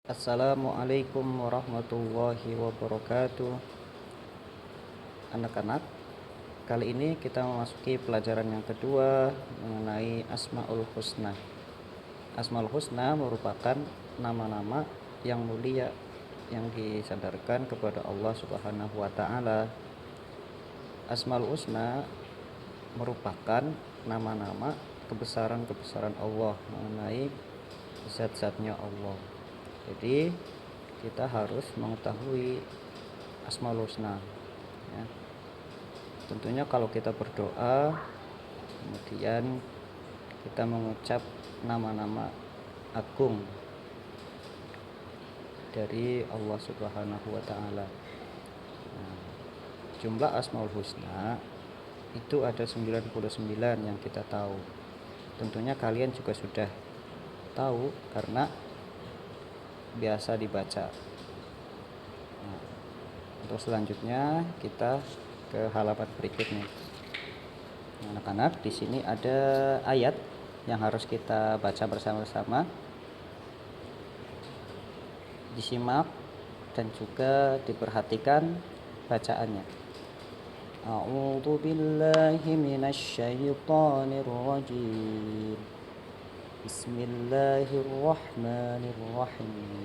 Assalamualaikum warahmatullahi wabarakatuh. Anak-anak, kali ini kita memasuki pelajaran yang kedua mengenai Asmaul Husna. Asmaul Husna merupakan nama-nama yang mulia yang disandarkan kepada Allah Subhanahu wa taala. Asmaul Husna merupakan nama-nama kebesaran-kebesaran Allah, mengenai zat-zatnya Allah. Jadi kita harus mengetahui Asmaul Husna, ya. Tentunya kalau kita berdoa, kemudian kita mengucap nama-nama agung dari Allah Subhanahu wa taala. Jumlah Asmaul Husna itu ada 99 yang kita tahu. Tentunya kalian juga sudah tahu karena biasa dibaca. Untuk selanjutnya kita ke halaman berikutnya. Anak-anak, di sini ada ayat yang harus kita baca bersama-sama. Disimak dan juga diperhatikan bacaannya. A'udzu billahi minasy syaithanir rajim. Bismillahirrahmanirrahim.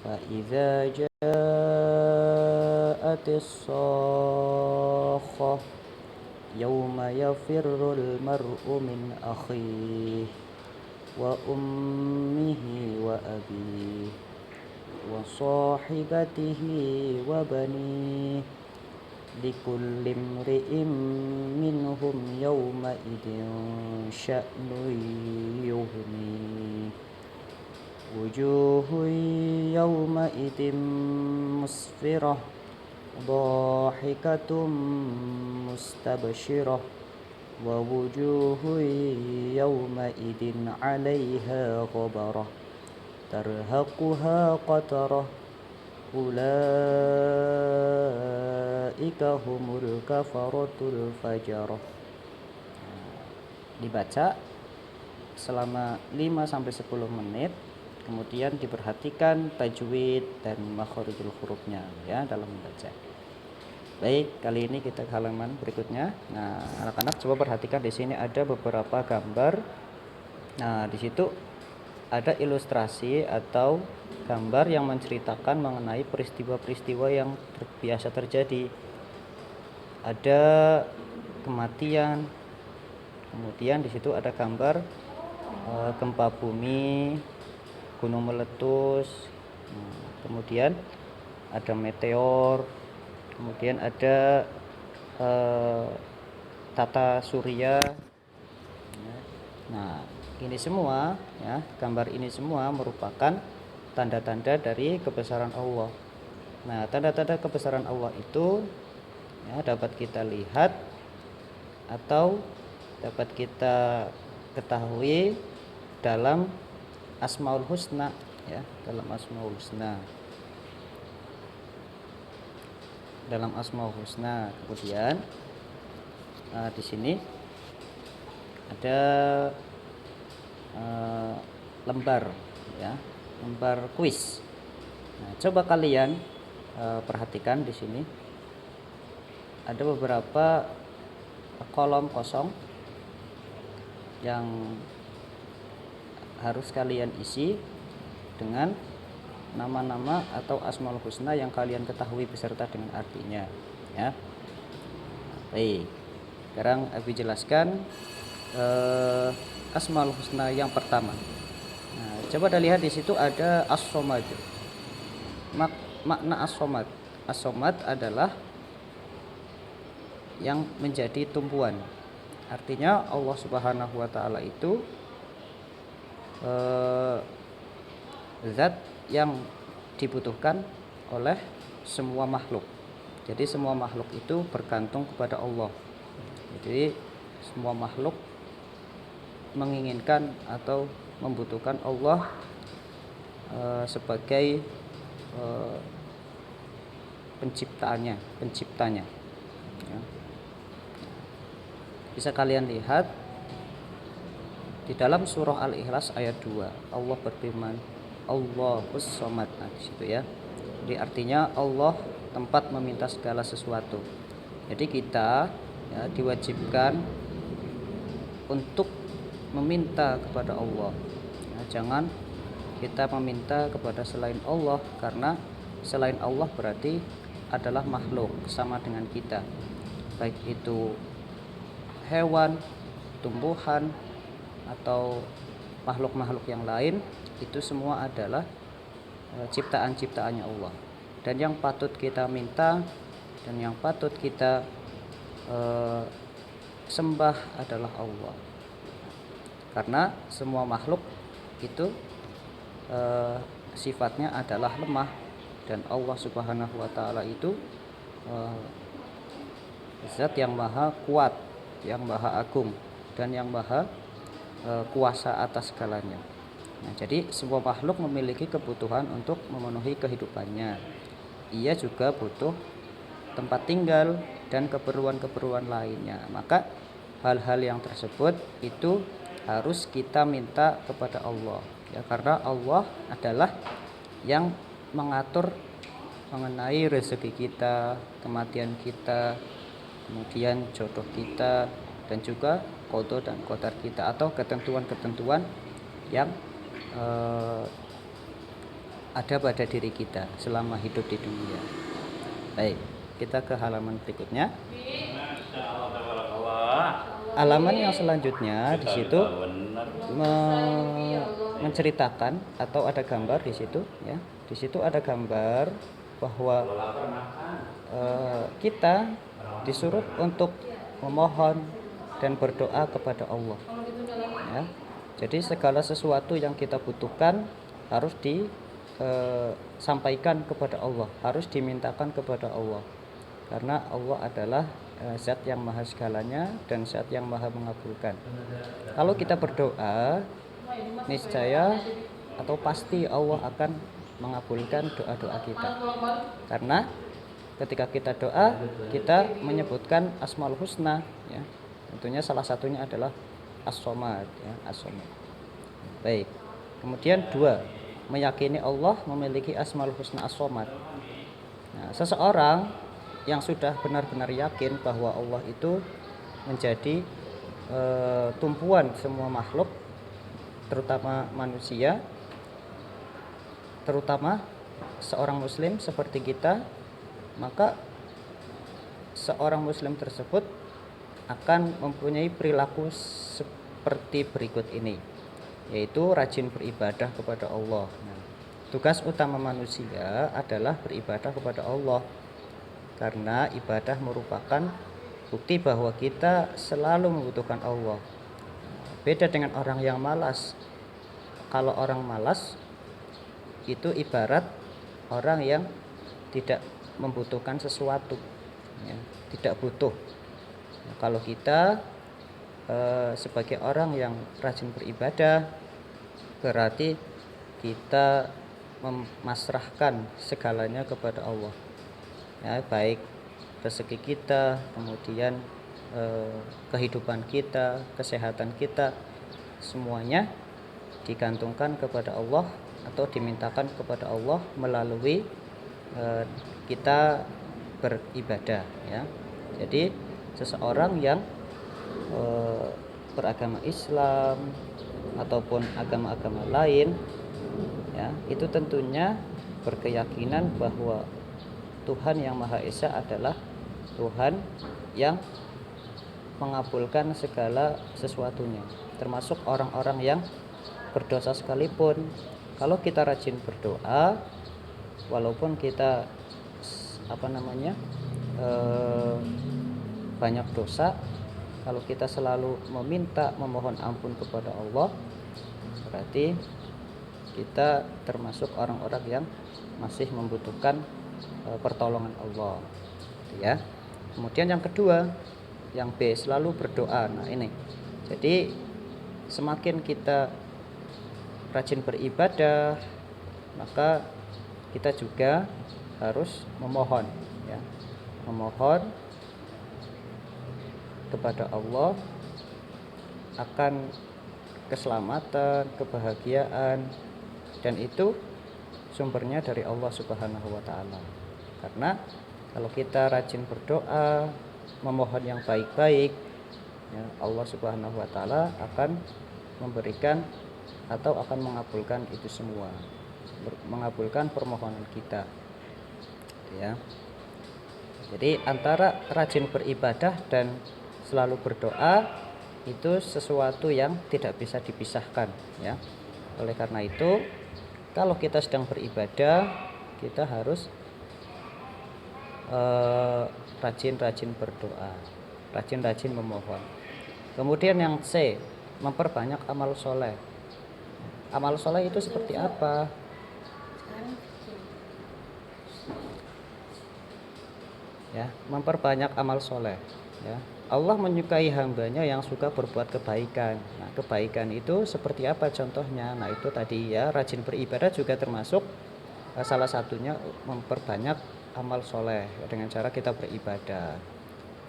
فإذا جاءت الصاخة يوم يفر المرء من أخيه وأمه وأبيه وصاحبته وبنيه لكل امرئ منهم يومئذ شأن يغنيه وجوه يومئذ مسفرة ضاحكة مستبشرة ووجوه يومئذ عليها غبرة ترهقها قترة Ulaika humul kafaratul fajarah. Dibaca selama 5-10 menit, kemudian diperhatikan tajwid dan makharijul hurufnya ya dalam membaca. Baik, kali ini kita ke halaman berikutnya. Nah, anak-anak coba perhatikan, di sini ada beberapa gambar. Nah, di situ ada ilustrasi atau gambar yang menceritakan mengenai peristiwa-peristiwa yang biasa terjadi. Ada kematian, kemudian di situ ada gambar gempa bumi, gunung meletus, kemudian ada meteor, kemudian ada tata surya. Nah, ini semua ya, gambar ini semua merupakan tanda-tanda dari kebesaran Allah. Nah, tanda-tanda kebesaran Allah itu ya, dapat kita lihat atau dapat kita ketahui dalam Asmaul Husna ya, dalam Asmaul Husna. Dalam Asmaul Husna. Kemudian di sini ada lembar ya, lembar kuis. Nah, coba kalian perhatikan di sini ada beberapa kolom kosong yang harus kalian isi dengan nama-nama atau Asmaul Husna yang kalian ketahui beserta dengan artinya ya. Baik, sekarang Abi jelaskan Asmaul Husna yang pertama. Nah, coba lihat di situ ada As-Somad. Makna As-Somad. As-Somad adalah yang menjadi tumpuan. Artinya Allah Subhanahu wa taala itu zat yang dibutuhkan oleh semua makhluk. Jadi semua makhluk itu bergantung kepada Allah. Jadi semua makhluk menginginkan atau membutuhkan Allah sebagai penciptanya ya. Bisa kalian lihat Di dalam surah Al-Ikhlas ayat 2 Allah berfirman Allahus Somad. Nah, di situ ya. Jadi artinya Allah tempat meminta segala sesuatu. Jadi kita ya, diwajibkan untuk meminta kepada Allah. Ya, jangan kita meminta kepada selain Allah, karena selain Allah berarti adalah makhluk sama dengan kita, baik itu hewan, tumbuhan, atau makhluk-makhluk yang lain, itu semua adalah ciptaan-ciptaannya Allah. Dan yang patut kita minta dan yang patut kita sembah adalah Allah, karena semua makhluk itu sifatnya adalah lemah, dan Allah Subhanahu wa Ta'ala itu zat yang maha kuat, yang maha agung, dan yang maha kuasa atas segalanya. Nah, jadi semua makhluk memiliki kebutuhan untuk memenuhi kehidupannya. Ia juga butuh tempat tinggal dan keperluan-keperluan lainnya. Maka hal-hal yang tersebut itu harus kita minta kepada Allah, ya, karena Allah adalah yang mengatur mengenai rezeki kita, kematian kita, kemudian jodoh kita, dan juga qada dan qadar kita, atau ketentuan-ketentuan yang ada pada diri kita selama hidup di dunia. Baik, kita ke halaman berikutnya. Halaman yang selanjutnya di situ menceritakan atau ada gambar di situ, ya. Di situ ada gambar bahwa kita disuruh untuk memohon dan berdoa kepada Allah, ya. Jadi segala sesuatu yang kita butuhkan harus disampaikan kepada Allah, harus dimintakan kepada Allah, karena Allah adalah zat yang maha segalanya dan zat yang maha mengabulkan. Kalau kita berdoa, niscaya atau pasti Allah akan mengabulkan doa-doa kita, karena ketika kita doa, kita menyebutkan Asmaul Husna, ya. Tentunya salah satunya adalah As-Somad, ya, As-Somad. Baik. Kemudian 2, meyakini Allah memiliki Asmaul Husna As-Somad. Nah, seseorang yang sudah benar-benar yakin bahwa Allah itu menjadi tumpuan semua makhluk, terutama manusia, terutama seorang muslim seperti kita, maka seorang muslim tersebut akan mempunyai perilaku seperti berikut ini, yaitu rajin beribadah kepada Allah. Nah, tugas utama manusia adalah beribadah kepada Allah, karena ibadah merupakan bukti bahwa kita selalu membutuhkan Allah. Beda dengan orang yang malas. Kalau orang malas itu ibarat orang yang tidak membutuhkan sesuatu, ya, tidak butuh. Nah, kalau kita sebagai orang yang rajin beribadah, berarti kita memasrahkan segalanya kepada Allah, ya, baik rezeki kita, kemudian kehidupan kita, kesehatan kita, semuanya digantungkan kepada Allah atau dimintakan kepada Allah melalui kita beribadah, ya. Jadi seseorang yang beragama Islam ataupun agama-agama lain, ya, itu tentunya berkeyakinan bahwa Tuhan yang Maha Esa adalah Tuhan yang mengabulkan segala sesuatunya, termasuk orang-orang yang berdosa sekalipun. Kalau kita rajin berdoa, walaupun kita banyak dosa, kalau kita selalu memohon ampun kepada Allah, berarti kita termasuk orang-orang yang masih membutuhkan pertolongan Allah, ya. Kemudian yang kedua, yang B, selalu berdoa. Nah, ini. Jadi semakin kita rajin beribadah, maka kita juga harus memohon, ya. Memohon kepada Allah akan keselamatan, kebahagiaan, dan itu sumbernya dari Allah Subhanahu wa taala. Karena kalau kita rajin berdoa, memohon yang baik-baik, ya, Allah Subhanahu wa taala akan memberikan atau akan mengabulkan itu semua, mengabulkan permohonan kita, ya. Jadi antara rajin beribadah dan selalu berdoa itu sesuatu yang tidak bisa dipisahkan, ya. Oleh karena itu, kalau kita sedang beribadah, kita harus rajin-rajin berdoa, rajin-rajin memohon. Kemudian yang C, memperbanyak amal soleh. Amal soleh itu seperti apa? Ya, memperbanyak amal soleh, ya. Allah menyukai hambanya yang suka berbuat kebaikan. Nah, kebaikan itu seperti apa contohnya? Nah, itu tadi ya, rajin beribadah juga termasuk salah satunya memperbanyak amal soleh dengan cara kita beribadah.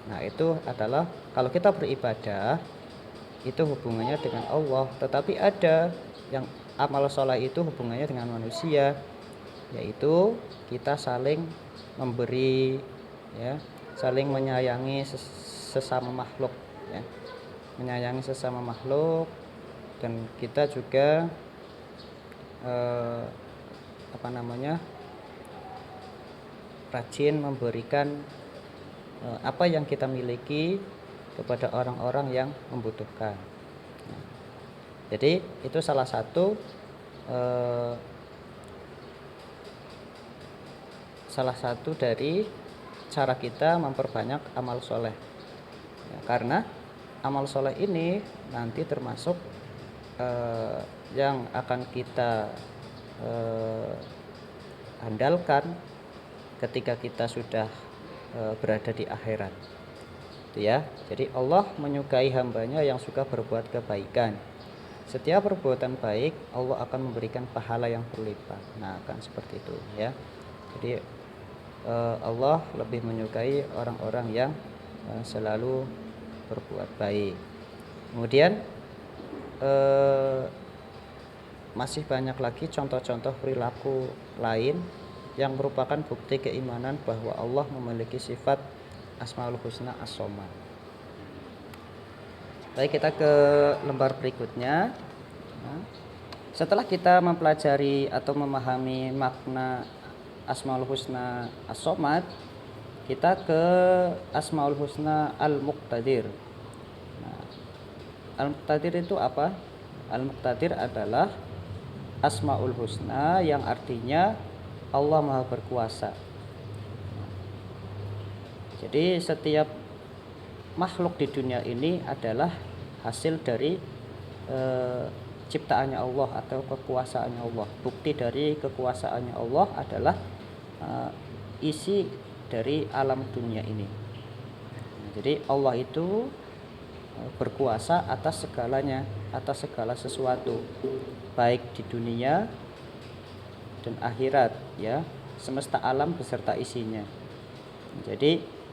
Nah, itu adalah kalau kita beribadah itu hubungannya dengan Allah, tetapi ada yang amal soleh itu hubungannya dengan manusia, yaitu kita saling memberi, ya, saling menyayangi sesama makhluk, ya, menyayangi sesama makhluk, dan kita juga rajin memberikan apa yang kita miliki kepada orang-orang yang membutuhkan. Jadi itu salah satu dari cara kita memperbanyak amal soleh, ya, karena amal soleh ini nanti termasuk yang akan kita andalkan ketika kita sudah berada di akhirat, ya. Jadi Allah menyukai hambanya yang suka berbuat kebaikan. Setiap perbuatan baik Allah akan memberikan pahala yang berlipat. Nah, akan seperti itu, ya. Jadi Allah lebih menyukai orang-orang yang selalu berbuat baik. Kemudian masih banyak lagi contoh-contoh perilaku lain yang merupakan bukti keimanan bahwa Allah memiliki sifat Asmaul Husna As-Somad. Baik, kita ke lembar berikutnya. Nah, setelah kita mempelajari atau memahami makna Asmaul Husna As-Somad, kita ke Asmaul Husna Al-Muqtadir. Nah, Al-Muqtadir itu apa? Al-Muqtadir adalah Asmaul Husna yang artinya Allah Maha Berkuasa. Jadi setiap makhluk di dunia ini adalah hasil dari ciptaannya Allah atau kekuasaannya Allah. Bukti dari kekuasaannya Allah adalah isi dari alam dunia ini. Jadi Allah itu berkuasa atas segalanya, atas segala sesuatu, baik di dunia dan akhirat, ya, semesta alam beserta isinya. Jadi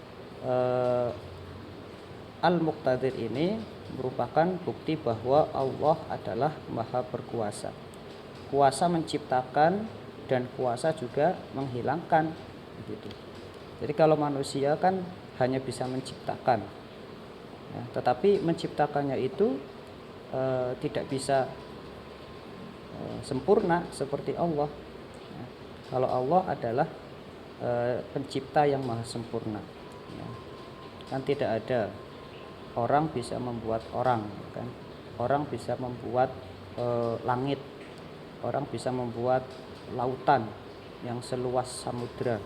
Al-Muqtadir ini merupakan bukti bahwa Allah adalah Maha Berkuasa. Kuasa menciptakan dan kuasa juga menghilangkan, gitu. Jadi kalau manusia kan hanya bisa menciptakan, ya, tetapi menciptakannya itu tidak bisa sempurna seperti Allah. Ya, kalau Allah adalah pencipta yang maha sempurna, ya. Kan tidak ada orang bisa membuat orang, kan? Orang bisa membuat langit, orang bisa membuat lautan yang seluas samudra.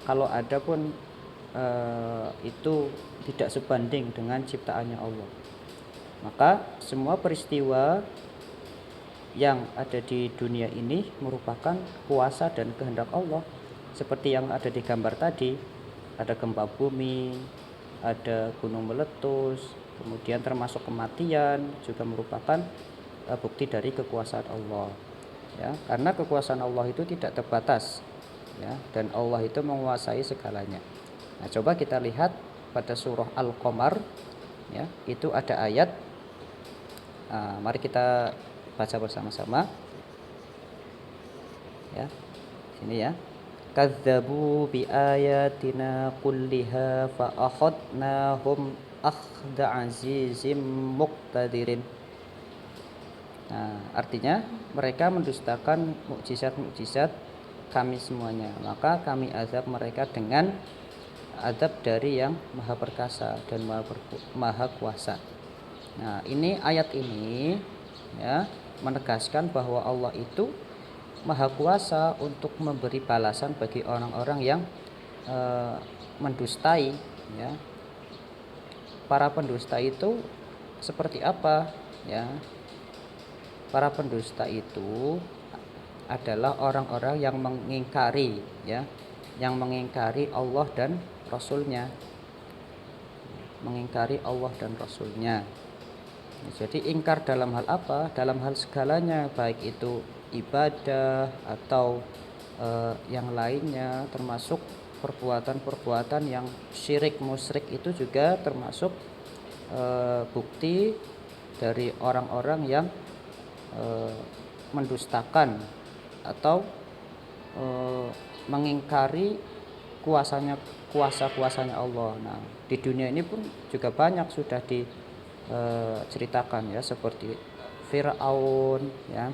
Kalau ada pun itu tidak sebanding dengan ciptaannya Allah. Maka semua peristiwa yang ada di dunia ini merupakan kuasa dan kehendak Allah. Seperti yang ada di gambar tadi, ada gempa bumi, ada gunung meletus, kemudian termasuk kematian juga merupakan bukti dari kekuasaan Allah, ya. Karena kekuasaan Allah itu tidak terbatas, ya, dan Allah itu menguasai segalanya. Nah, coba kita lihat pada surah Al-Qamar, ya, itu ada ayat Mari kita baca bersama-sama ya. Sini ya. Kadzabu bi ayatina kulliha fa akhadnahum akhda azizim muqtadirin. Nah, artinya mereka mendustakan mukjizat-mukjizat kami semuanya, maka kami azab mereka dengan azab dari yang maha perkasa dan maha kuasa. Nah, ini ayat ini ya menegaskan bahwa Allah itu maha kuasa untuk memberi balasan bagi orang-orang yang mendustai ya. Para pendusta itu seperti apa ya? Para pendusta itu adalah orang-orang yang mengingkari ya, yang mengingkari Allah dan Rasulnya, mengingkari Allah dan Rasulnya. Jadi ingkar dalam hal apa? Dalam hal segalanya, baik itu ibadah atau yang lainnya, termasuk perbuatan-perbuatan yang syirik musyrik itu juga termasuk bukti dari orang-orang yang mendustakan atau mengingkari kuasa-kuasanya Allah. Nah, di dunia ini pun juga banyak sudah diceritakan ya, seperti Fir'aun ya,